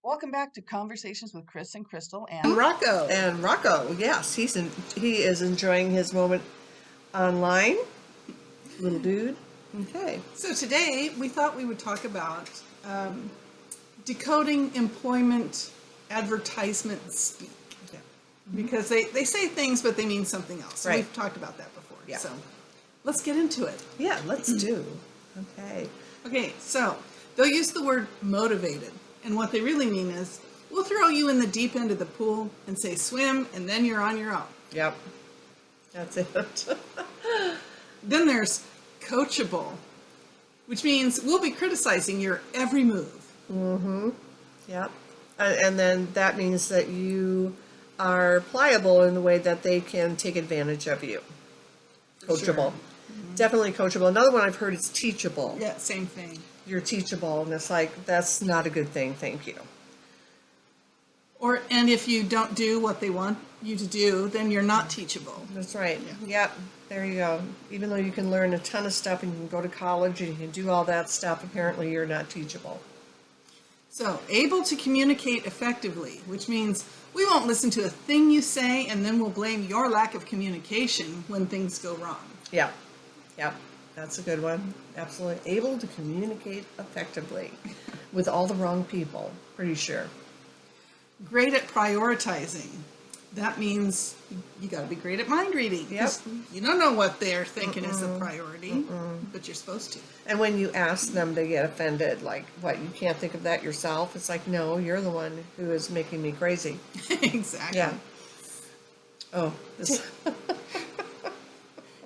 Welcome back to Conversations with Chris and Crystal And and Rocco. And Rocco, yes, he is enjoying his moment online. Little dude. Okay. So today we thought we would talk about decoding employment advertisement speak. Yeah. Because they say things, but they mean something else. Right. We've talked about that before. Yeah. So let's get into it. Yeah, let's do. Okay. Okay, so they'll use the word motivated. And what they really mean is, we'll throw you in the deep end of the pool and say swim, and then you're on your own. Yep. That's it. Then there's coachable, which means we'll be criticizing your every move. Yep. And then that means that you are pliable in the way that they can take advantage of you. Coachable. Definitely coachable. Another one I've heard is teachable. Yeah, same thing. You're teachable, and it's like, that's not a good thing. Thank you. And if you don't do what they want you to do, then you're not teachable. That's right. Yeah. Yep. There you go. Even though you can learn a ton of stuff and you can go to college and you can do all that stuff, apparently you're not teachable. So, able to communicate effectively, which means we won't listen to a thing you say and then we'll blame your lack of communication when things go wrong. Yep. Yep. That's a good one. Absolutely. Able to communicate effectively with all the wrong people. Pretty sure. Great at prioritizing. That means you got to be great at mind reading. Yep. 'Cause you don't know what they're thinking is the priority, but you're supposed to. And when you ask them, they get offended. Like, what, you can't think of that yourself? It's like, no, you're the one who is making me crazy. Exactly. Yeah. Oh, this.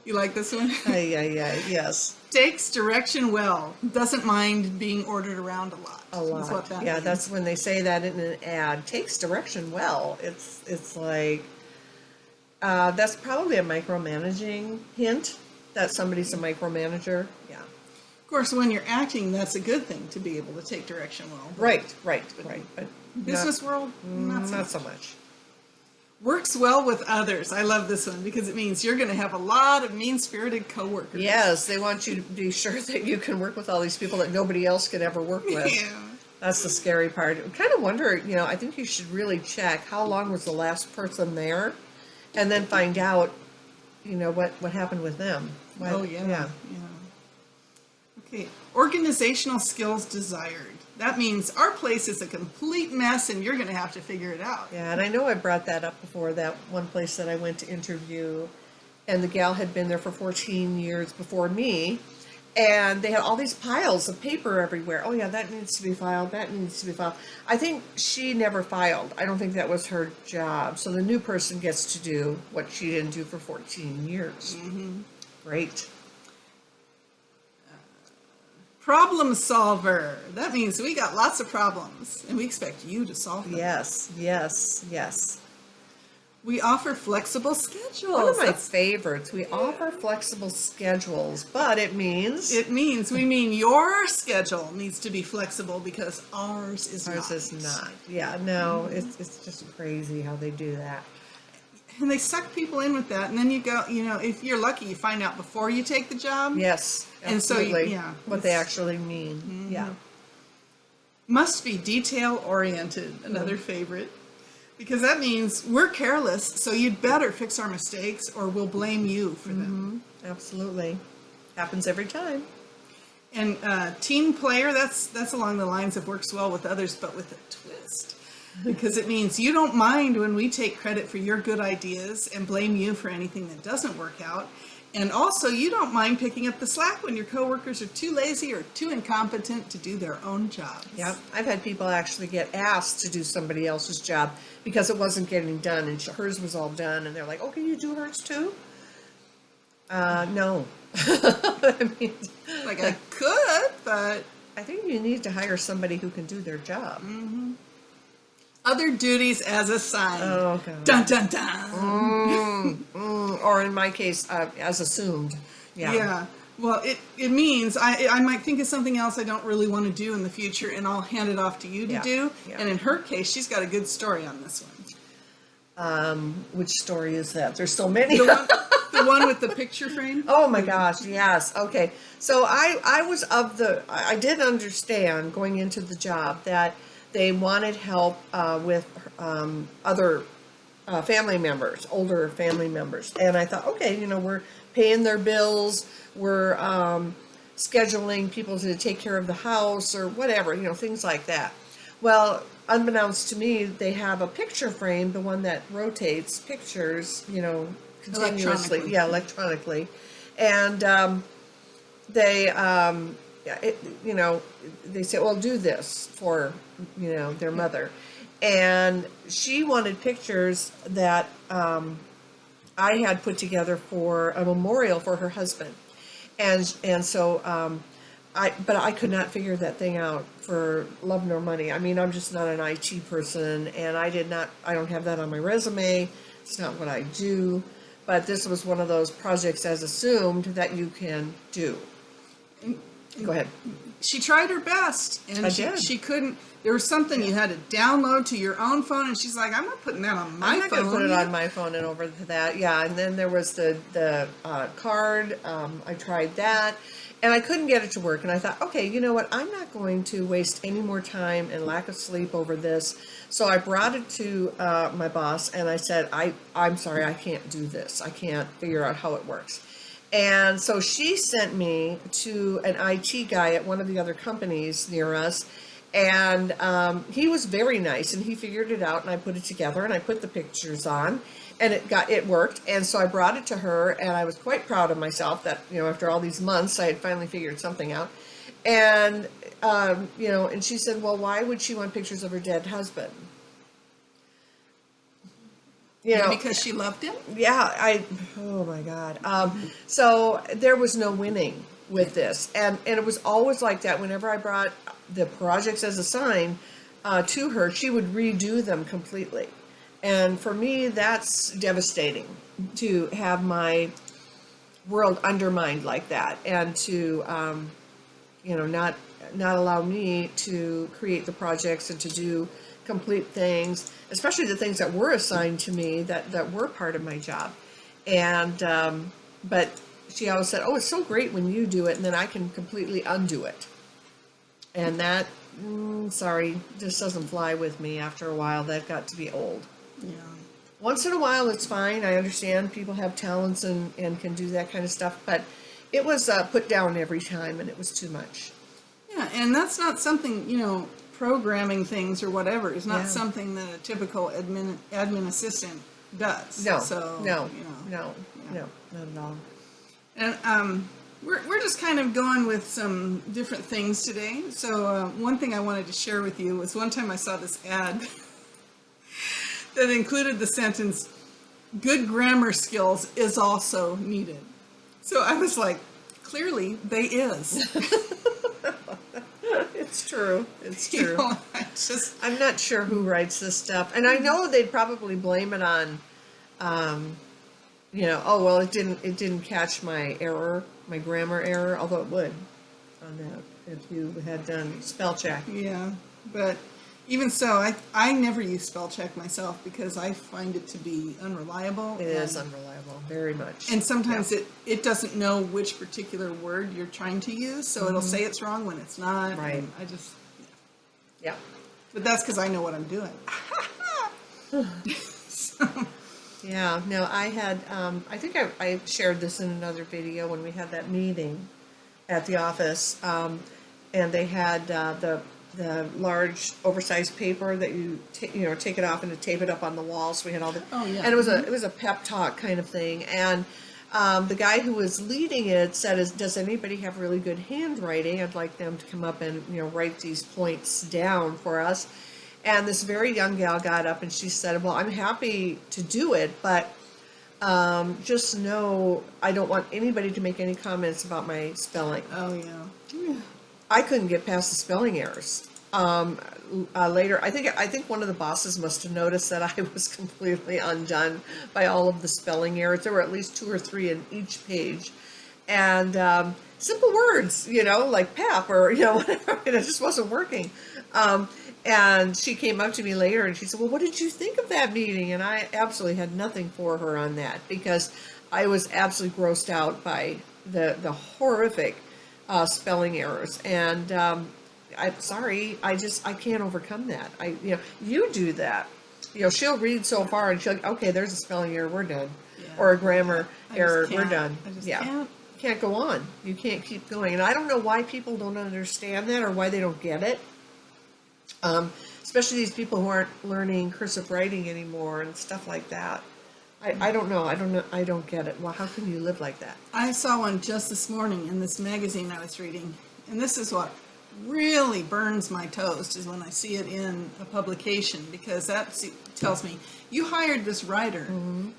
You like this one? Yes. Takes direction well. Doesn't mind being ordered around a lot. A lot. That's what that Yeah, means. that's when they say that in an ad. Takes direction well. It's like that's probably a micromanaging hint that somebody's a micromanager. Yeah. Of course, when you're acting, that's a good thing to be able to take direction well. Right. But Business world, not so much. Works well with others. I love this one because it means you're going to have a lot of mean-spirited coworkers. Yes, they want you to be sure that you can work with all these people that nobody else could ever work with. Yeah. That's the scary part. I kind of wonder, I think you should really check how long was the last person there, and then find out, what happened with them. Oh, yeah. Okay. Organizational skills desired. That means our place is a complete mess and you're going to have to figure it out. Yeah, and I know I brought that up before, that one place that I went to interview, and the gal had been there for 14 years before me, and they had all these piles of paper everywhere. Oh yeah, that needs to be filed, that needs to be filed. I think she never filed. I don't think that was her job. So the new person gets to do what she didn't do for 14 years. Great. Problem solver. That means we got lots of problems and we expect you to solve them. Yes. We offer flexible schedules. One of my favorites. We offer flexible schedules, but it means we mean your schedule needs to be flexible because ours is not. Yeah, no, it's just crazy how they do that. And they suck people in with that, and then you go, if you're lucky, you find out before you take the job. Yes, And so, absolutely. yeah, What they actually mean. Yeah. Must be detail oriented, another favorite, because that means we're careless, so you'd better fix our mistakes or we'll blame you for them. Absolutely. Happens every time. And team player, that's along the lines of works well with others, but with a twist. Because it means you don't mind when we take credit for your good ideas and blame you for anything that doesn't work out. And also, you don't mind picking up the slack when your coworkers are too lazy or too incompetent to do their own jobs. Yep. I've had people actually get asked to do somebody else's job because it wasn't getting done, and hers was all done, and they're like, "Oh, can you do hers too?" No. I mean, Like, I could, but I think you need to hire somebody who can do their job. other duties as assigned. Oh, God. Dun, dun, dun. Or in my case, as assumed. Yeah. Well, it means I might think of something else I don't really want to do in the future, and I'll hand it off to you to Yeah. do. Yeah. And in her case, she's got a good story on this one. Which story is that? There's so many. The one with the picture frame? Oh my gosh, yes. Okay. So I did understand going into the job that they wanted help with other family members, older family members. And I thought, okay, we're paying their bills, we're scheduling people to take care of the house or whatever, things like that. Well, unbeknownst to me, they have a picture frame, the one that rotates pictures, continuously. Electronically. Yeah, electronically. And they, they say, well, do this for, their mother. And she wanted pictures that I had put together for a memorial for her husband. And so but I could not figure that thing out for love nor money. I mean, I'm just not an IT person, and I don't have that on my resume. It's not what I do. But this was one of those projects as assumed that you can do. Go ahead. She tried her best, and I she, did. she couldn't. There was something you had to download to your own phone, and she's like, "I'm not putting that on my I'm not phone." going to put it on my phone and over to that. Yeah, and then there was the card. I tried that, and I couldn't get it to work. And I thought, okay, you know what? I'm not going to waste any more time and lack of sleep over this. So I brought it to my boss, and I said, I'm sorry, I can't do this. I can't figure out how it works. And so she sent me to an IT guy at one of the other companies near us. And he was very nice, and he figured it out, and I put it together, and I put the pictures on, and it worked. And so I brought it to her, and I was quite proud of myself that, after all these months, I had finally figured something out. And, and she said, well, why would she want pictures of her dead husband? Because she loved him. Yeah, oh my God. So there was no winning with this. And it was always like that. Whenever I brought the projects as assigned to her, she would redo them completely. And for me, that's devastating to have my world undermined like that, and to, not allow me to create the projects and to do complete things, especially the things that were assigned to me that were part of my job. And but she always said, oh, it's so great when you do it, and then I can completely undo it. And that, sorry, just doesn't fly with me. After a while, that got to be old. Yeah. Once in a while, it's fine. I understand people have talents and can do that kind of stuff, but it was put down every time, and it was too much. Yeah, and that's not something, programming things or whatever is not Yeah. something that a typical admin assistant does. No, So, no, yeah. not at all. And we're just kind of going with some different things today. So one thing I wanted to share with you was one time I saw this ad that included the sentence, "Good grammar skills is also needed." So I was like, clearly they is. It's true. It's You true. know, I'm not sure who writes this stuff, and I know they'd probably blame it on, oh well, it didn't catch my error, my grammar error, although it would on that if you had done spell check. yeah, but even so, I never use spell check myself because I find it to be unreliable. It is unreliable, very much. And sometimes it doesn't know which particular word you're trying to use, so it'll say it's wrong when it's not. Right. And I just, Yeah. but that's because I know what I'm doing. Yeah, no, I had, I think I shared this in another video when we had that meeting at the office, and they had the large oversized paper that you take it off and to tape it up on the wall. So we had all the, Oh, yeah. and it was a pep talk kind of thing. And the guy who was leading it said, does anybody have really good handwriting? I'd like them to come up and write these points down for us. And this very young gal got up and she said, well, I'm happy to do it, but just know I don't want anybody to make any comments about my spelling. Oh, yeah. I couldn't get past the spelling errors. Later, I think one of the bosses must have noticed that I was completely undone by all of the spelling errors. There were at least 2 or 3 in each page, and simple words, like pap or whatever. It just wasn't working. And she came up to me later and she said, well, what did you think of that meeting? And I absolutely had nothing for her on that because I was absolutely grossed out by the horrific spelling errors. And I'm sorry, I can't overcome that. You do that. She'll read so far and she'll, okay, there's a spelling error, we're done. Yeah. Or a grammar I just error, we're can't. done. I just Yeah. can't. Go on. You can't keep going. And I don't know why people don't understand that or why they don't get it. Especially these people who aren't learning cursive writing anymore and stuff like that. I don't know. I don't get it. Well, how can you live like that? I saw one just this morning in this magazine I was reading, and this is what really burns my toast is when I see it in a publication, because that tells me you hired this writer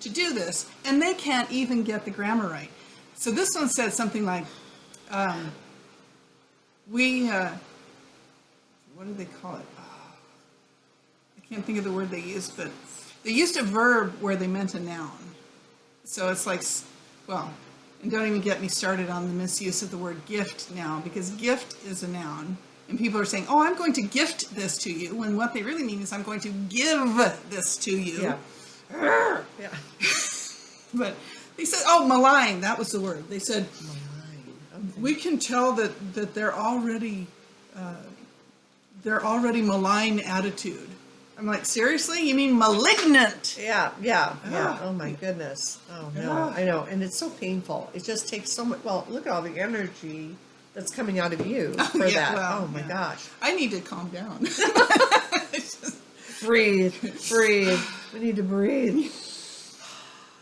to do this, and they can't even get the grammar right. So this one said something like, what did they call it? I can't think of the word they used, but they used a verb where they meant a noun. So it's like, well, and don't even get me started on the misuse of the word gift now, because gift is a noun. And people are saying, oh, I'm going to gift this to you, when what they really mean is I'm going to give this to you. Yeah. Yeah. But they said, oh, malign, that was the word. They said, Okay. we can tell that they're already malign attitude. I'm like, seriously? You mean malignant? Yeah. Ah. Oh my goodness. Oh no, Ah. I know, and it's so painful. It just takes so much. Well, look at all the energy that's coming out of you for yeah, that. well, Oh my yeah. gosh. I need to calm down. Breathe. We need to breathe.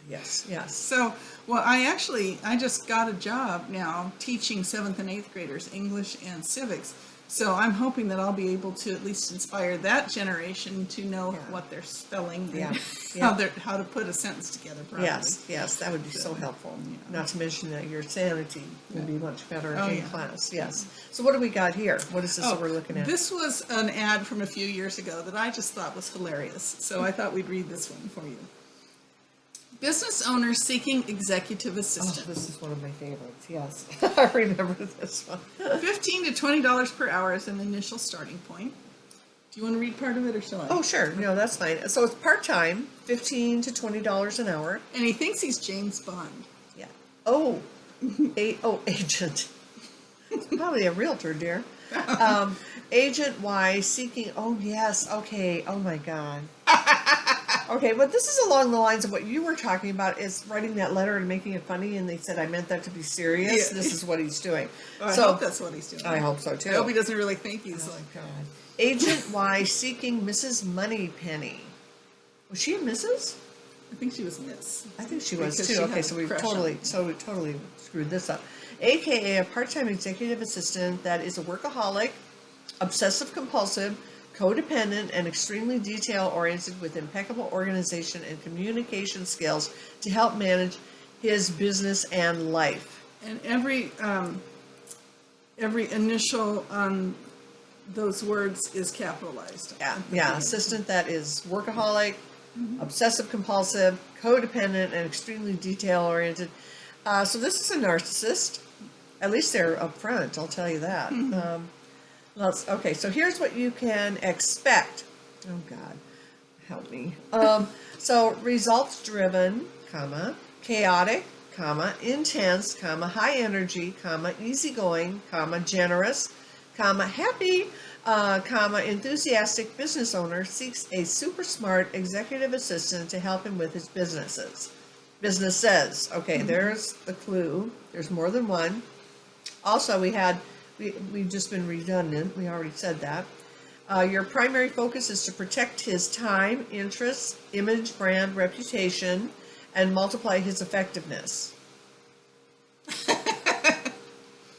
Yes. So, well, I just got a job now teaching 7th and 8th graders English and civics. So I'm hoping that I'll be able to at least inspire that generation to know Yeah. what they're spelling Yeah. and Yeah. how to put a sentence together properly. Yes, that would be so helpful. Not to mention that your sanity will be much better Oh, in yeah. class. Yes. So what do we got here? What is this that we're looking at? This was an ad from a few years ago that I just thought was hilarious. So I thought we'd read this one for you. Business owners seeking executive Oh, assistant. this is one of my favorites. Yes, I remember this one. $15 to $20 per hour is an initial starting point. Do you want to read part of it or shall I? Oh, sure. No, that's fine. So it's part-time, $15 to $20 an hour. And he thinks he's James Bond. Yeah. Agent. It's probably a realtor, dear. Agent Y seeking. Oh, yes. Okay. Oh, my God. Okay, but this is along the lines of what you were talking about, is writing that letter and making it funny, and they said, I meant that to be serious. Yeah. This is what he's doing. I hope that's what he's doing. I hope so, too. I hope he doesn't really think he's Oh, like, God. Agent Y seeking Mrs. Moneypenny. Was she a Mrs.? I think she was Miss. I think she was Because too. she Okay, had so a we crush on totally, him. totally screwed this up. AKA a part-time executive assistant that is a workaholic, obsessive compulsive, codependent, and extremely detail-oriented with impeccable organization and communication skills to help manage his business and life. And every initial on those words is capitalized. Yeah, at the yeah, beginning. assistant that is workaholic, obsessive compulsive, codependent, and extremely detail-oriented. So this is a narcissist. At least they're upfront, I'll tell you that. Okay, so here's what you can expect. Oh God, help me. So results driven, comma, chaotic, comma, intense, comma, high energy, comma, easygoing, comma, generous, comma, happy, comma, enthusiastic business owner seeks a super smart executive assistant to help him with his businesses. Businesses. Okay, there's the clue. There's more than one. Also, we've just been redundant. We already said that. Your primary focus is to protect his time, interests, image, brand, reputation, and multiply his effectiveness.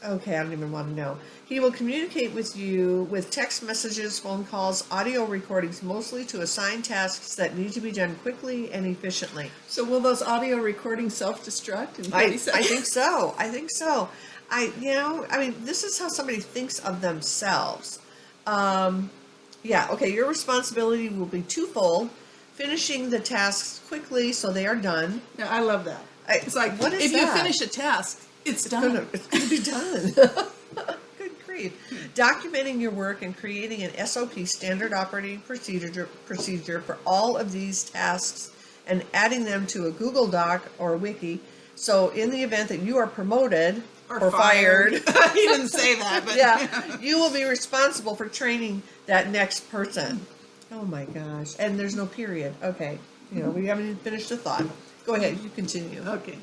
Okay, I don't even want to know. He will communicate with you with text messages, phone calls, audio recordings, mostly to assign tasks that need to be done quickly and efficiently. So will those audio recordings self-destruct in 30 I seconds? think so. I think so. This is how somebody thinks of themselves. Okay, your responsibility will be twofold. Finishing the tasks quickly so they are done. Yeah, I love that. It's like, what is if that? you finish a task, it's done. It's going to be done. Good grief. Documenting your work and creating an SOP, standard operating procedure for all of these tasks and adding them to a Google Doc or a wiki. So in the event that you are promoted, Or fired. He didn't say that, but Yeah, you will be responsible for training that next person. Oh my gosh. And there's no period. Okay. We haven't even finished the thought. Go ahead, you continue. Okay.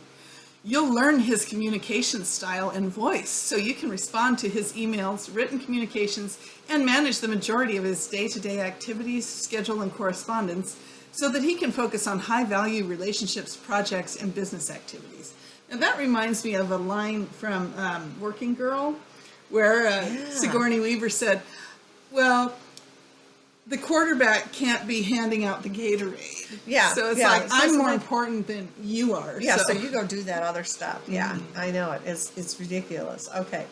You'll learn his communication style and voice so you can respond to his emails, written communications, and manage the majority of his day-to-day activities, schedule, and correspondence so that he can focus on high-value relationships, projects, and business activities. Now that reminds me of a line from Working Girl where Sigourney Weaver said, well, the quarterback can't be handing out the Gatorade. Yeah. So it's yeah. like, So I'm it's more like- important than you are. Yeah, so you go do that other stuff. Yeah, I know it. It's ridiculous. Okay.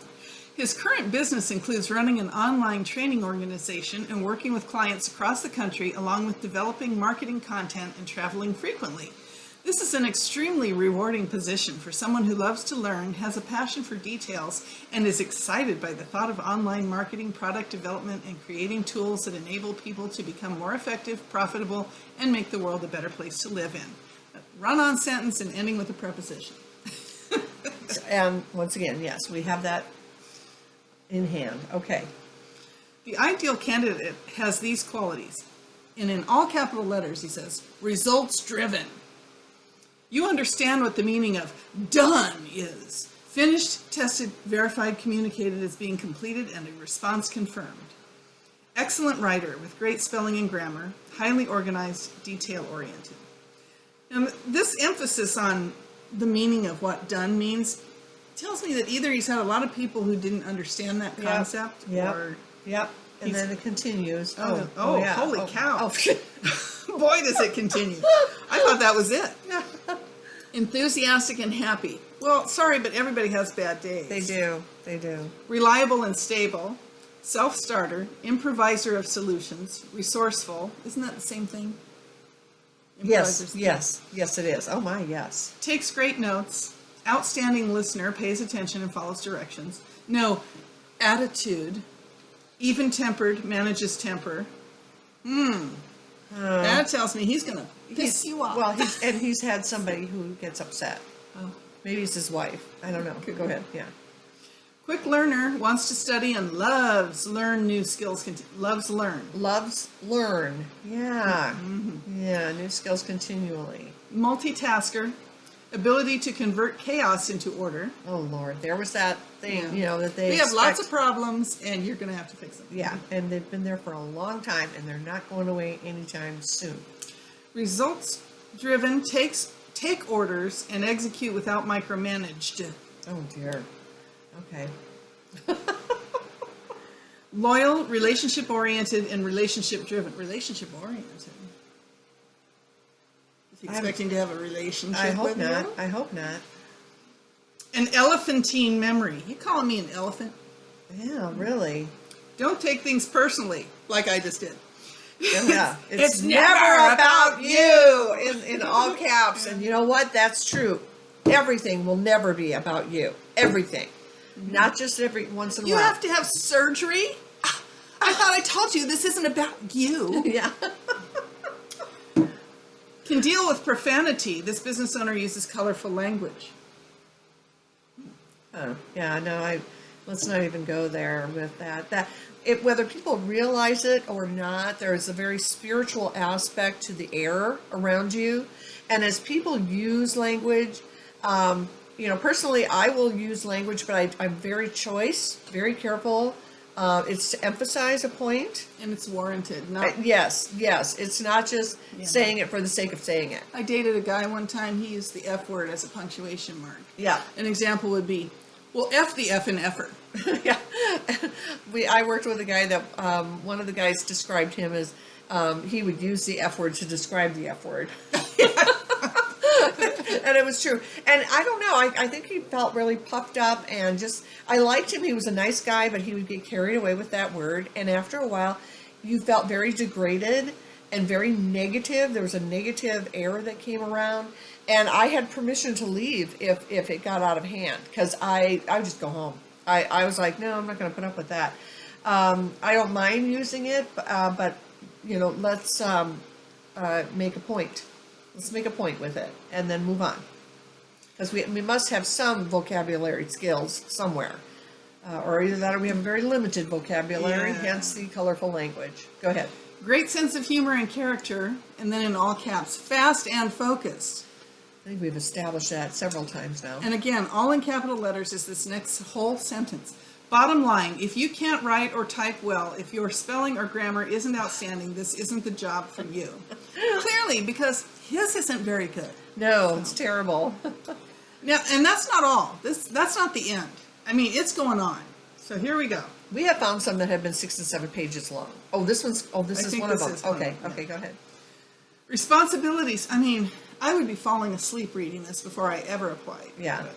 His current business includes running an online training organization and working with clients across the country, along with developing marketing content and traveling frequently. This is an extremely rewarding position for someone who loves to learn, has a passion for details, and is excited by the thought of online marketing, product development, and creating tools that enable people to become more effective, profitable, and make the world a better place to live in. A run-on sentence and ending with a preposition. And once again, yes, we have that in hand. Okay. The ideal candidate has these qualities. And in all capital letters, he says, results driven. You understand what the meaning of done is. Finished, tested, verified, communicated as being completed, and a response confirmed. Excellent writer with great spelling and grammar, highly organized, detail-oriented. And this emphasis on the meaning of what done means tells me that either he's had a lot of people who didn't understand that concept, or Yep. And He's- then it continues. Oh, yeah. holy cow. Oh. boy, does it continue. I thought that was it. Enthusiastic and happy. Well, sorry, but everybody has bad days. They do. They do. Reliable and stable. Self-starter. Improviser of solutions. Resourceful. Isn't that the same thing? Yes. Improvisers. Yes. Yes, it is. Oh my, yes. Takes great notes. Outstanding listener. Pays attention and follows directions. No, attitude. Even-tempered. Manages temper. That tells me he's going to piss you off. Well, he's had somebody who gets upset. Oh. Maybe it's his wife. I don't know. Go ahead. Yeah. Quick learner, wants to study and loves learn new skills. Loves learn. Loves learn. Yeah. Yeah. New skills continually. Multitasker, ability to convert chaos into order. Oh Lord, there was that thing. Yeah. That they We have lots of expect- problems, and you're going to have to fix them. Yeah, and they've been there for a long time, and they're not going away anytime soon. Results driven, take orders and execute without micromanaged. Oh dear. Okay. Loyal, relationship oriented, and relationship driven. Relationship oriented. Is he expecting to have a relationship I hope with not. you? I hope not. An elephantine memory. You calling me an elephant? Yeah, really. Don't take things personally, like I just did. Yeah, It's never about you. in all caps. And you know what? That's true. Everything will never be about you. Everything, not just every once in a You while. have to have surgery? I thought I told you this isn't about you. Yeah. Can deal with profanity. This business owner uses colorful language. Oh, yeah. No, let's not even go there with that. Whether people realize it or not, there is a very spiritual aspect to the air around you. And as people use language, personally, I will use language, but I'm very choice, very careful. It's to emphasize a point. And it's warranted. Not, Yes. It's not just saying it for the sake of saying it. I dated a guy one time, he used the F word as a punctuation mark. Yeah. An example would be, well, F the F in effort. Yeah. I worked with a guy that one of the guys described him as he would use the F word to describe the F word. And it was true. And I don't know, I think he felt really puffed up and I liked him. He was a nice guy, but he would get carried away with that word. And after a while, you felt very degraded and very negative. There was a negative air that came around. And I had permission to leave if it got out of hand, because I would just go home. I was like, no, I'm not going to put up with that. I don't mind using it, but let's make a point. Let's make a point with it and then move on. because we must have some vocabulary skills somewhere. Or either that or we have a very limited vocabulary, Yeah. hence the colorful language. Go ahead. Great sense of humor and character, and then in all caps, fast and focused. I think we've established that several times now. And again, all in capital letters is this next whole sentence. Bottom line, if you can't write or type well, if your spelling or grammar isn't outstanding, this isn't the job for you. Clearly, because his isn't very good. No, it's terrible. Now, and that's not all. That's not the end. I mean, it's going on. So here we go. We have found some that have been 6 and 7 pages long. This I is think one of this them. is one of Okay, them, okay, go ahead. Responsibilities. I mean, I would be falling asleep reading this before I ever applied. Yeah. But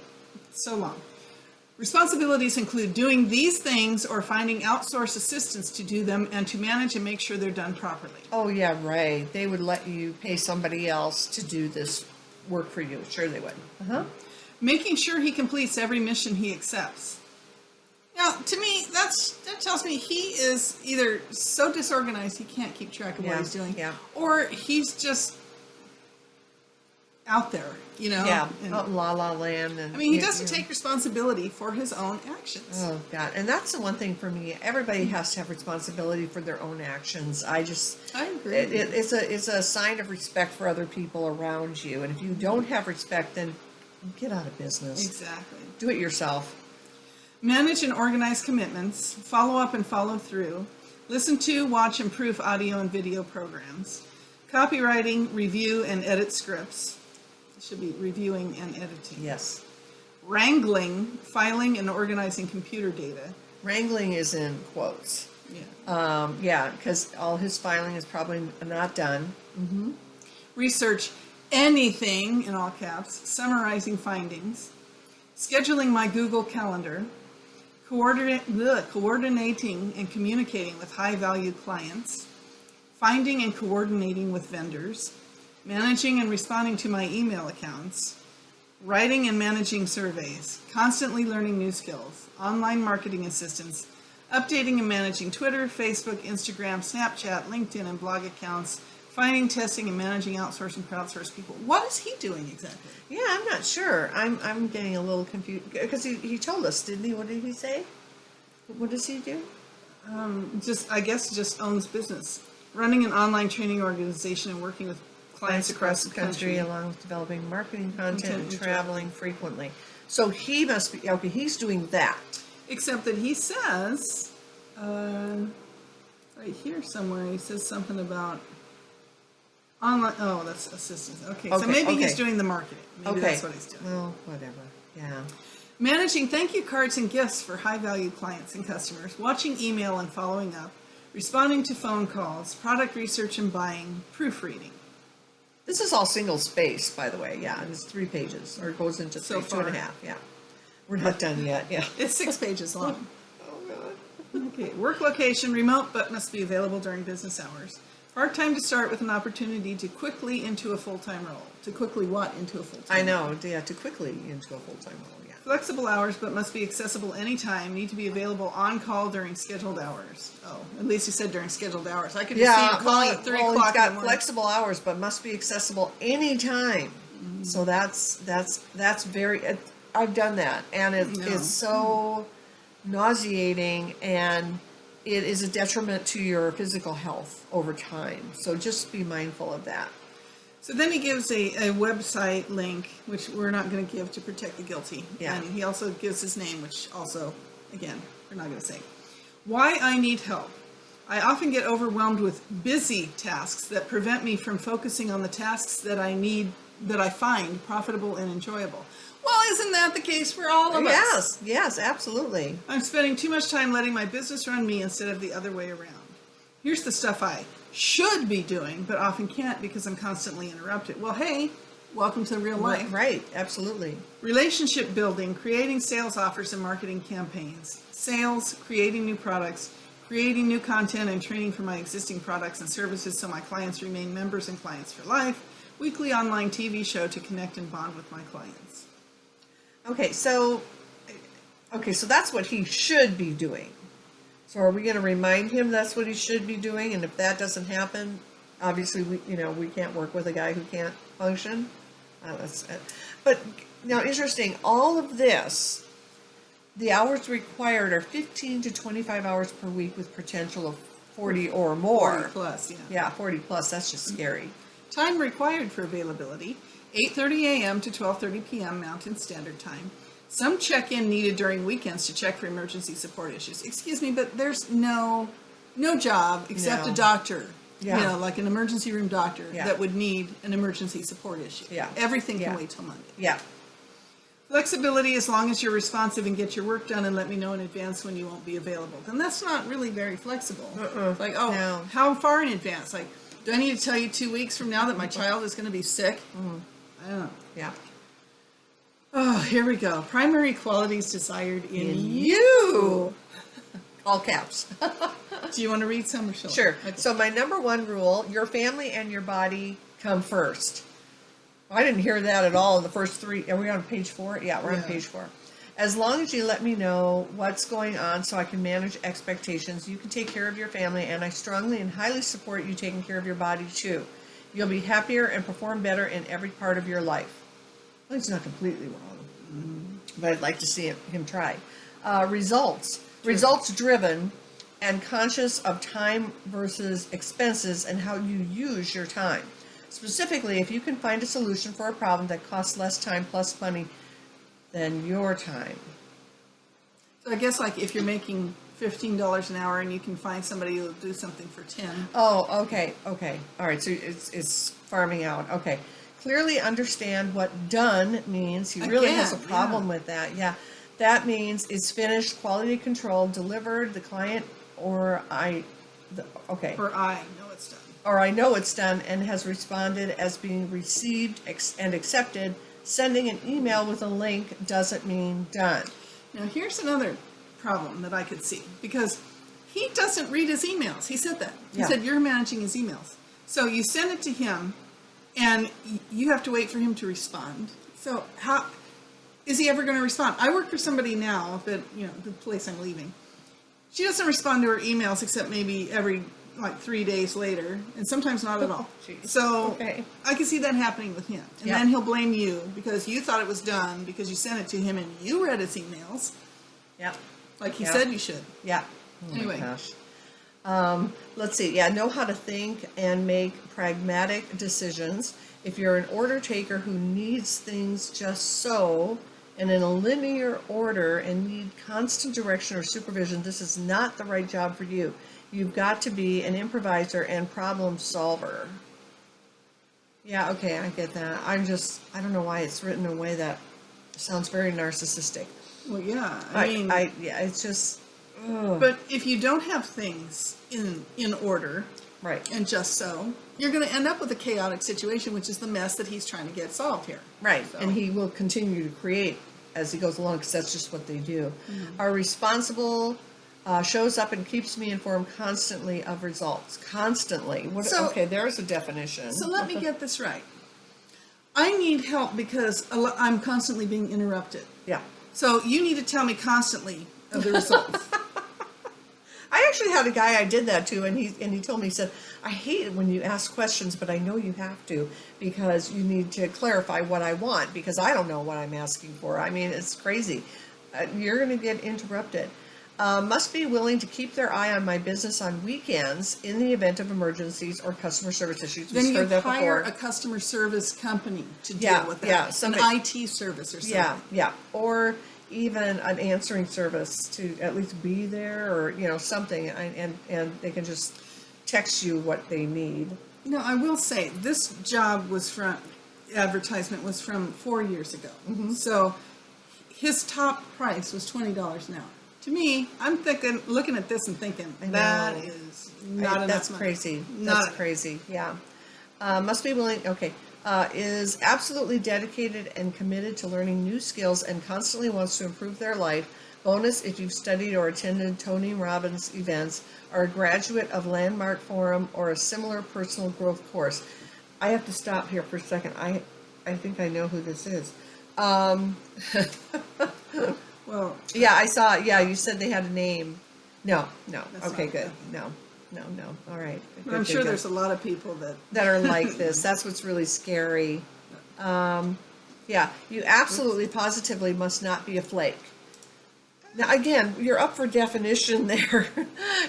it's so long. Responsibilities include doing these things or finding outsourced assistants to do them and to manage and make sure they're done properly. Oh, yeah, right. They would let you pay somebody else to do this work for you. Sure they would. Uh-huh. Making sure he completes every mission he accepts. Now, to me, that tells me he is either so disorganized he can't keep track of what Yeah, he's doing, yeah. or he's just out there, you know? Yeah, And- out in La La Land. And, I mean, he you- doesn't you- take responsibility for his own actions. Oh, God. And that's the one thing for me. Everybody has to have responsibility for their own actions. I agree. It's a sign of respect for other people around you. And if you don't have respect, then get out of business. Exactly. Do it yourself. Manage and organize commitments, follow up and follow through, listen to, watch, and proof audio and video programs, copywriting, review, and edit scripts. It should be reviewing and editing. Yes. Wrangling, filing, and organizing computer data. Wrangling is in quotes. Yeah. Yeah, because all his filing is probably not done. Research anything, in all caps, summarizing findings, scheduling my Google Calendar, coordinating and communicating with high-value clients, finding and coordinating with vendors, managing and responding to my email accounts, writing and managing surveys, constantly learning new skills, online marketing assistance, updating and managing Twitter, Facebook, Instagram, Snapchat, LinkedIn, and blog accounts, finding, testing, and managing outsourced and crowdsourced people. What is he doing exactly? Yeah, I'm not sure. I'm getting a little confused because he told us, didn't he? What did he say? What does he do? I guess just owns business. Running an online training organization and working with clients across the country. along with developing marketing content Content and and traveling frequently. So he must be okay. He's doing that. Except that he says, right here somewhere, he says something about online. Oh, that's assistance. Okay, so Okay, maybe he's okay. doing the marketing. Maybe Okay. that's what he's doing. Well, whatever. Yeah. Managing thank you cards and gifts for high value clients and customers, watching email and following up, responding to phone calls, product research and buying, proofreading. This is all single space, by the way. Yeah, and it's 3 pages, or it goes into So 2.5. far. Yeah. We're not done yet. Yeah. It's 6 pages long. Oh, God. Okay, work location, remote, but must be available during business hours. Part-time to start with an opportunity to quickly into a full-time role. To quickly what into a full-time I know. Yeah, to quickly into a full-time role. Yeah. Flexible hours, but must be accessible anytime. Need to be available on call during scheduled hours. Oh, at least he said during scheduled hours. I could just see him calling at 3 he's o'clock in the got morning. flexible hours, but must be accessible anytime. So that's very. I've done that, and No. it's so nauseating, and it is a detriment to your physical health over time. So just be mindful of that. So then he gives a website link, which we're not going to give to protect the guilty. Yeah. And he also gives his name, which also, again, we're not going to say. Why I need help. I often get overwhelmed with busy tasks that prevent me from focusing on the tasks that I find profitable and enjoyable. Well, isn't that the case for all of us? Yes, absolutely. I'm spending too much time letting my business run me instead of the other way around. Here's the stuff I should be doing, but often can't because I'm constantly interrupted. Well, hey, welcome to real life. Right, absolutely. Relationship building, creating sales offers and marketing campaigns, sales, creating new products, creating new content and training for my existing products and services so my clients remain members and clients for life, weekly online TV show to connect and bond with my clients. Okay, so that's what he should be doing. So are we going to remind him that's what he should be doing? And if that doesn't happen, obviously we can't work with a guy who can't function. But now interesting, all of this, the hours required are 15 to 25 hours per week with potential of 40 or more. 40 plus, yeah. Yeah, 40 plus, that's just scary. Time required for availability, 8:30 a.m. to 12:30 p.m. Mountain Standard Time. Some check-in needed during weekends to check for emergency support issues. Excuse me, but there's no job except No. a doctor, Yeah. you know, like an emergency room doctor Yeah. that would need an emergency support issue. Yeah. Everything can Yeah. wait till Monday. Yeah, Flexibility as long as you're responsive and get your work done and let me know in advance when you won't be available. Then that's not really very flexible. Like, oh, No. how far in advance? Like, do I need to tell you 2 weeks from now that my child is going to be sick? I don't know. yeah. Oh, here we go. Primary qualities desired in You! All caps. Do you want to read some or shall I? Sure. Okay. So my number one rule, your family and your body come first. I didn't hear that at all in the first three. Are we on page 4? Yeah, we're on Yeah. page 4. As long as you let me know what's going on so I can manage expectations, you can take care of your family, and I strongly and highly support you taking care of your body too. You'll be happier and perform better in every part of your life. Well, he's not completely wrong, but I'd like to see him try. Results. Results driven and conscious of time versus expenses and how you use your time. Specifically, if you can find a solution for a problem that costs less time plus money than your time. So I guess like if you're making $15 an hour and you can find somebody who'll do something for 10. Oh, okay. All right, so it's farming out. Okay. Clearly understand what done means. He really has a Again, problem yeah. with that. Yeah. That means it's finished, quality control, delivered, the client, okay. Or I know it's done. Or I know it's done and has responded as being received and accepted. Sending an email with a link doesn't mean done. Now here's another problem that I could see because he doesn't read his emails. He said that. He Yeah. said you're managing his emails. So you send it to him and you have to wait for him to respond. So how is he ever going to respond? I work for somebody now that, the place I'm leaving. She doesn't respond to her emails except maybe every 3 days later, and sometimes not at all. Jeez. So Okay. I can see that happening with him. And Yeah. then he'll blame you because you thought it was done because you sent it to him and you read his emails Yeah. like he Yeah. said you should. Yeah. Oh my Anyway. gosh. Let's see. Yeah, know how to think and make pragmatic decisions. If you're an order taker who needs things just so and in a linear order and need constant direction or supervision, this is not the right job for you. You've got to be an improviser and problem solver. Yeah, okay, I get that. I don't know why it's written in a way that sounds very narcissistic. Well, yeah. I mean, yeah, it's just, ugh. but if you don't have things in order Right. and just so, you're going to end up with a chaotic situation, which is the mess that he's trying to get solved here. Right, So- and he will continue to create as he goes along because that's just what they do. Are responsible, shows up and keeps me informed constantly of results. Constantly. Okay, there's a definition. So let me get this right. I need help because I'm constantly being interrupted. Yeah. So you need to tell me constantly of the results. I actually had a guy I did that to, and he told me, he said, I hate it when you ask questions, but I know you have to because you need to clarify what I want because I don't know what I'm asking for. I mean, it's crazy. You're going to get interrupted. Must be willing to keep their eye on my business on weekends in the event of emergencies or customer service issues. Then We've you heard that hire before. a customer service company to deal Yeah, with yeah, that. somebody- An IT service or something. Yeah. Or even an answering service to at least be there or, something. And they can just text you what they need. No, I will say this job advertisement was from 4 years ago. So his top price was $20 an hour. To me, I'm looking at this and thinking that know. is not enough That's money. crazy. Not That's crazy. Yeah. Must be willing. Okay. Is absolutely dedicated and committed to learning new skills and constantly wants to improve their life. Bonus if you've studied or attended Tony Robbins events, are a graduate of Landmark Forum or a similar personal growth course. I have to stop here for a second. I think I know who this is. Well, Yeah, I saw. Yeah, you said they had a name. No. That's Okay, not- good. No. All right. but I'm sure there's a lot of people that that are like this. That's what's really scary. Yeah, you absolutely, positively must not be a flake. Now, again, you're up for definition there.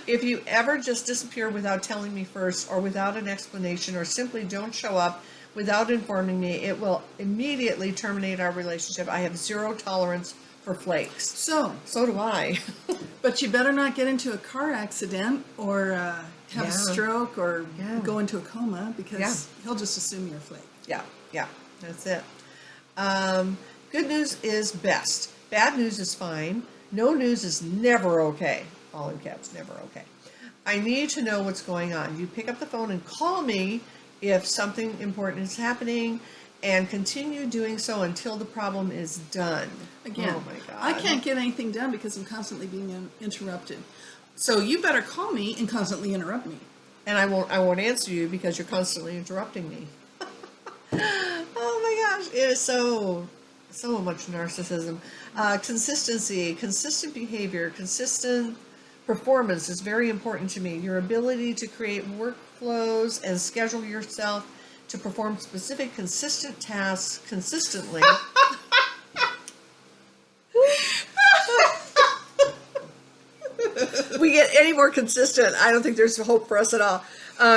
If you ever just disappear without telling me first, or without an explanation, or simply don't show up without informing me, it will immediately terminate our relationship. I have zero tolerance for flakes. So, So do I. but you better not get into a car accident or have Yeah. a stroke or Yeah. go into a coma because Yeah. he'll just assume you're a flake. Yeah, that's it. Good news is best. Bad news is fine. No news is never okay. All in caps, never okay. I need to know what's going on. You pick up the phone and call me if something important is happening, and continue doing so until the problem is done. Again, Oh my God. I can't get anything done because I'm constantly being interrupted. So you better call me and constantly interrupt me. And I won't answer you because you're constantly interrupting me. Oh my gosh, it is so much narcissism. Consistency, consistent behavior, consistent performance is very important to me. Your ability to create workflows and schedule yourself to perform specific consistent tasks consistently. We get any more consistent, I don't think there's hope for us at all.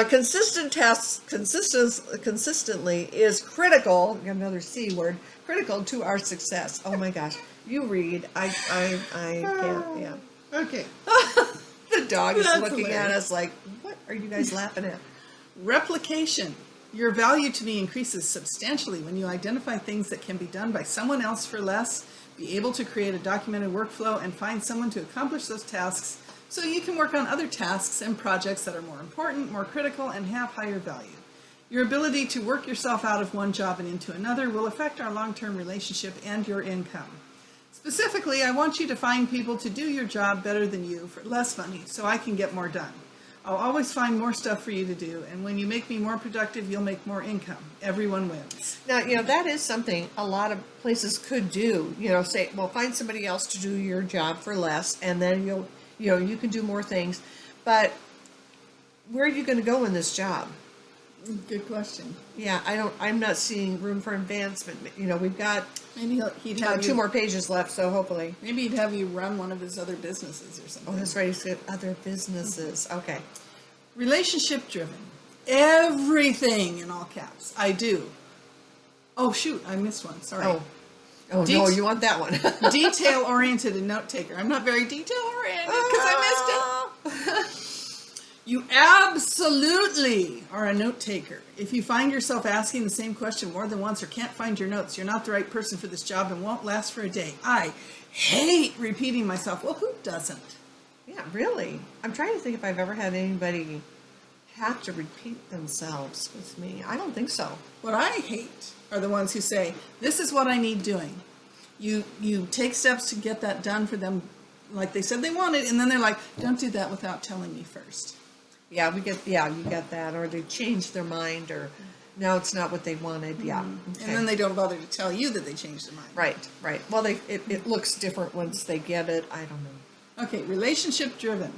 Consistent tasks consistently is critical, another C word, critical to our success. Oh my gosh. You read. I can't, yeah. Okay. The dog is That's looking at hilarious. us like, what are you guys laughing at? Replication. Your value to me increases substantially when you identify things that can be done by someone else for less, be able to create a documented workflow, and find someone to accomplish those tasks so you can work on other tasks and projects that are more important, more critical, and have higher value. Your ability to work yourself out of one job and into another will affect our long-term relationship and your income. Specifically, I want you to find people to do your job better than you for less money so I can get more done. I'll always find more stuff for you to do, and when you make me more productive, you'll make more income. Everyone wins. Now, that is something a lot of places could do. Say, well, find somebody else to do your job for less, and then you can do more things. But where are you going to go in this job? Good question. Yeah, I'm not seeing room for advancement. We've got Maybe he'd have two you, more pages left, so hopefully. Maybe he'd have you run one of his other businesses or Oh, something. that's right. He's got other businesses. Okay. Relationship driven. Everything in all caps. I do. Oh shoot, I missed one. Sorry. Oh no, Det- you want that one? Detail oriented and note taker. I'm not very detail oriented because I missed it. You absolutely are a note taker. If you find yourself asking the same question more than once or can't find your notes, you're not the right person for this job and won't last for a day. I hate repeating myself. Well, who doesn't? Yeah, really. I'm trying to think if I've ever had anybody have to repeat themselves with me. I don't think so. What I hate are the ones who say, this is what I need doing. You take steps to get that done for them like they said they wanted, and then they're like, don't do that without telling me first. Yeah, you get that, or they change their mind, or no, it's not what they wanted. Yeah. Okay. And then they don't bother to tell you that they changed their mind. Right. Well, it looks different once they get it. I don't know. Okay, relationship driven.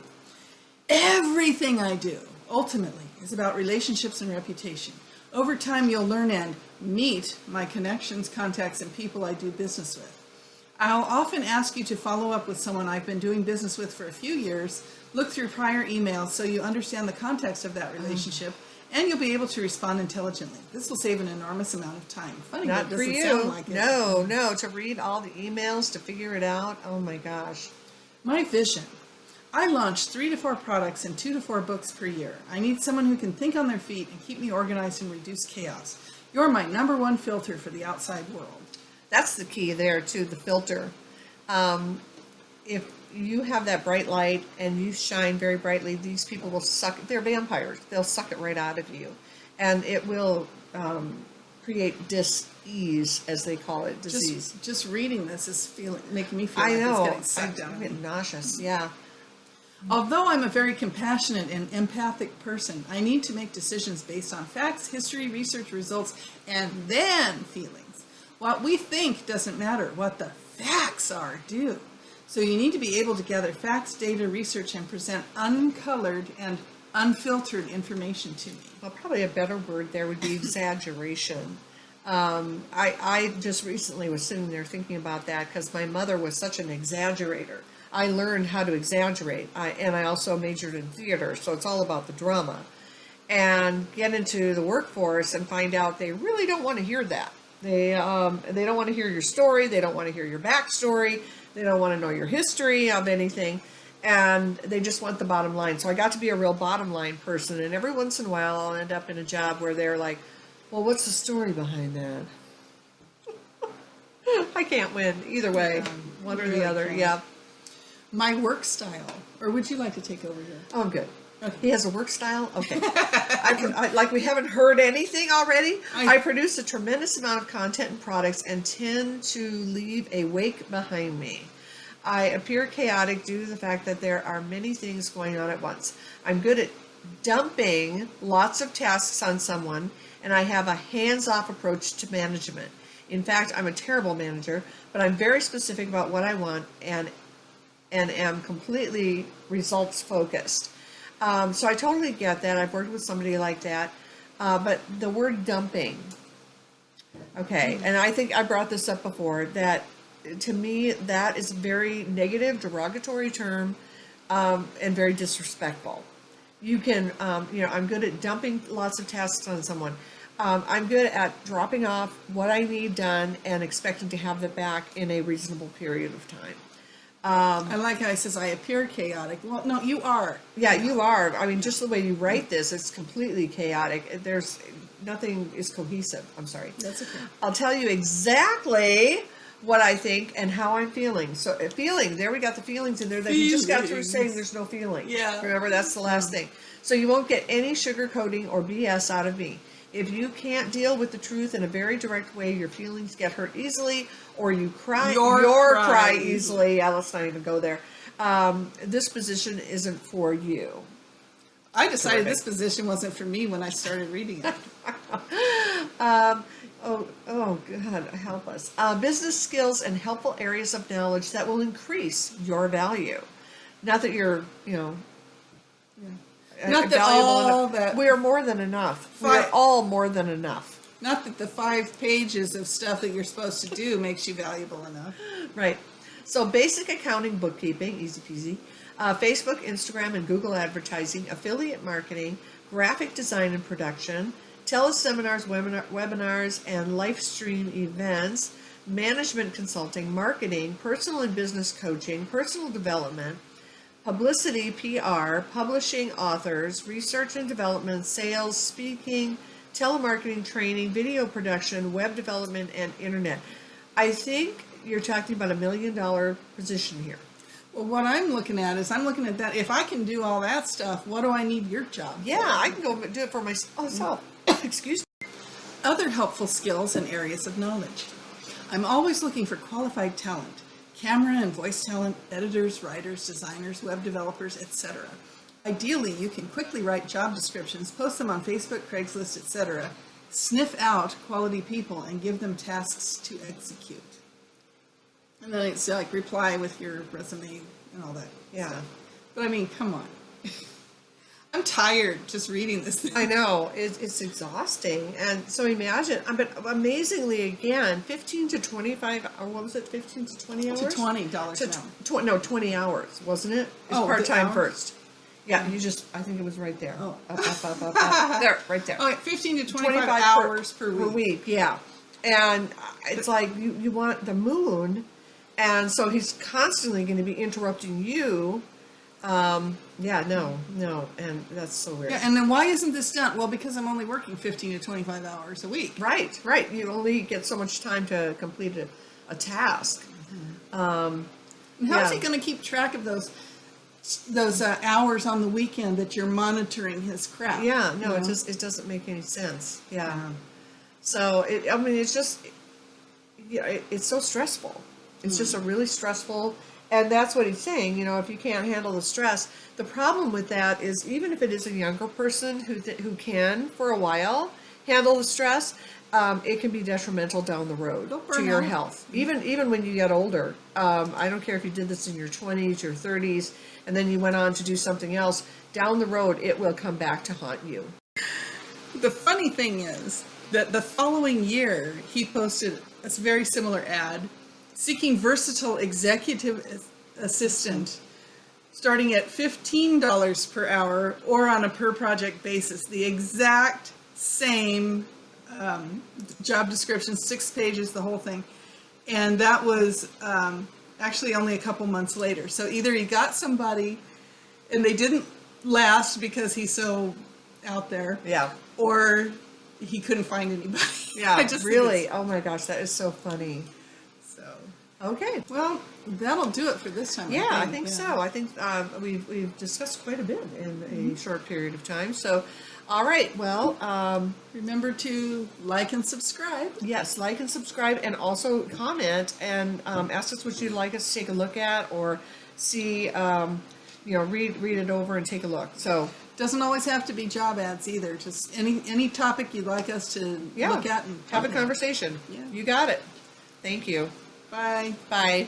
Everything I do, ultimately, is about relationships and reputation. Over time, you'll learn and meet my connections, contacts, and people I do business with. I'll often ask you to follow up with someone I've been doing business with for a few years, look through prior emails so you understand the context of that relationship, and you'll be able to respond intelligently. This will save an enormous amount of time. Funny, Not that for doesn't you. sound like it. No, to read all the emails, to figure it out. Oh my gosh. My vision. I launch 3 to 4 products and 2 to 4 books per year. I need someone who can think on their feet and keep me organized and reduce chaos. You're my number one filter for the outside world. That's the key there too, the filter. If you have that bright light and you shine very brightly, these people will suck. They're vampires. They'll suck it right out of you, and it will create dis-ease, as they call it, disease. Just reading this is making me feel I like know. it's getting sucked I'm down. getting nauseous. Yeah. Although I'm a very compassionate and empathic person, I need to make decisions based on facts, history, research, results, and then feelings. What we think doesn't matter. What the facts are do. So you need to be able to gather facts, data, research, and present uncolored and unfiltered information to me. Well, probably a better word there would be exaggeration. I just recently was sitting there thinking about that because my mother was such an exaggerator. I learned how to exaggerate, and I also majored in theater, so it's all about the drama. And get into the workforce and find out they really don't want to hear that. They don't want to hear your story. They don't want to hear your backstory. They don't want to know your history of anything, and they just want the bottom line. So I got to be a real bottom line person, and every once in a while I'll end up in a job where they're like, well, what's the story behind that? I can't win either way, one or the really other. can't. Yeah. My work style, or would you like to take over here? Oh, I'm good. He has a work style? Okay. Like we haven't heard anything already. I produce a tremendous amount of content and products and tend to leave a wake behind me. I appear chaotic due to the fact that there are many things going on at once. I'm good at dumping lots of tasks on someone, and I have a hands-off approach to management. In fact, I'm a terrible manager, but I'm very specific about what I want and am completely results focused. So I totally get that. I've worked with somebody like that. But the word dumping, okay, and I think I brought this up before, that to me, that is a very negative, derogatory term, and very disrespectful. You can, I'm good at dumping lots of tasks on someone. I'm good at dropping off what I need done and expecting to have it back in a reasonable period of time. I like how he says, I appear chaotic. Well, no, you are. Yeah, you are. I mean, just the way you write this, it's completely chaotic. There's nothing is cohesive. I'm sorry. That's okay. I'll tell you exactly what I think and how I'm feeling. So feeling, there we got the feelings in there that you just got through saying there's no feeling. Yeah. Remember, that's the last thing. So you won't get any sugarcoating or BS out of me. If you can't deal with the truth in a very direct way, your feelings get hurt easily, or you cry, cry easily. Yeah, let's not even go there. This position isn't for you. I decided this position wasn't for me when I started reading it. Oh God, help us. Business skills and helpful areas of knowledge that will increase your value. Not that you're, Not that valuable all enough. that- We are more than enough. We are all more than enough. Not that the 5 pages of stuff that you're supposed to do makes you valuable enough. Right. So basic accounting, bookkeeping, easy peasy. Facebook, Instagram, and Google advertising, affiliate marketing, graphic design and production, teleseminars, webinars, and live stream events, management consulting, marketing, personal and business coaching, personal development, publicity, PR, publishing, authors, research and development, sales, speaking, telemarketing, training, video production, web development, and internet. I think you're talking about $1 million position here. Well, what I'm looking at is I'm looking at that. If I can do all that stuff, what do I need your job for? Yeah, I can go do it for myself. Excuse me. Other helpful skills and areas of knowledge. I'm always looking for qualified talent. Camera and voice talent, editors, writers, designers, web developers, etc. Ideally, you can quickly write job descriptions, post them on Facebook, Craigslist, etc. Sniff out quality people and give them tasks to execute. And then it's like reply with your resume and all that. Yeah. stuff. But I mean, come on. I'm tired just reading this thing. I know, it's exhausting. And so imagine, but amazingly again, 15 to 25, or what was it, 15 to 20 hours? To $20 To an hour. no, 20 hours, wasn't it? It's Oh, the part-time hours? first. Yeah, you just, I think it was right there. Oh. Up. There, right there. Oh, 15 to 25 hours per week. Yeah. And it's like you want the moon, and so he's constantly going to be interrupting you. No, and that's so weird. Yeah, and then why isn't this done? Well, because I'm only working 15 to 25 hours a week. Right. You only get so much time to complete a task. And how is he going to keep track of those hours on the weekend that you're monitoring his crap? Yeah, no, you know? it doesn't make any sense. Yeah. So it's just, it's so stressful. It's just a really stressful, and that's what he's saying. If you can't handle the stress, the problem with that is even if it is a younger person who can for a while handle the stress, it can be detrimental down the road to your health. Even when you get older, I don't care if you did this in your 20s, your 30s, and then you went on to do something else. Down the road, it will come back to haunt you. The funny thing is that the following year he posted a very similar ad seeking versatile executive assistant starting at $15 per hour or on a per project basis. The exact same job description, 6 pages, the whole thing. And that was actually only a couple months later. So either he got somebody and they didn't last because he's so out there, Yeah. or he couldn't find anybody. Yeah, I just think really. it's- Oh my gosh, that is so funny. So, Okay. well, that'll do it for this time. Yeah, I think yeah. so. I think we've discussed quite a bit in a short period of time. So, all right. Well, Remember to like and subscribe. yes, like and subscribe, and also comment and ask us what you'd like us to take a look at or see. Read it over and take a look. So, Doesn't always have to be job ads either. Just any topic you'd like us to yeah, look at and have a talk about. conversation. Yeah. You got it. Thank you. Bye. Bye.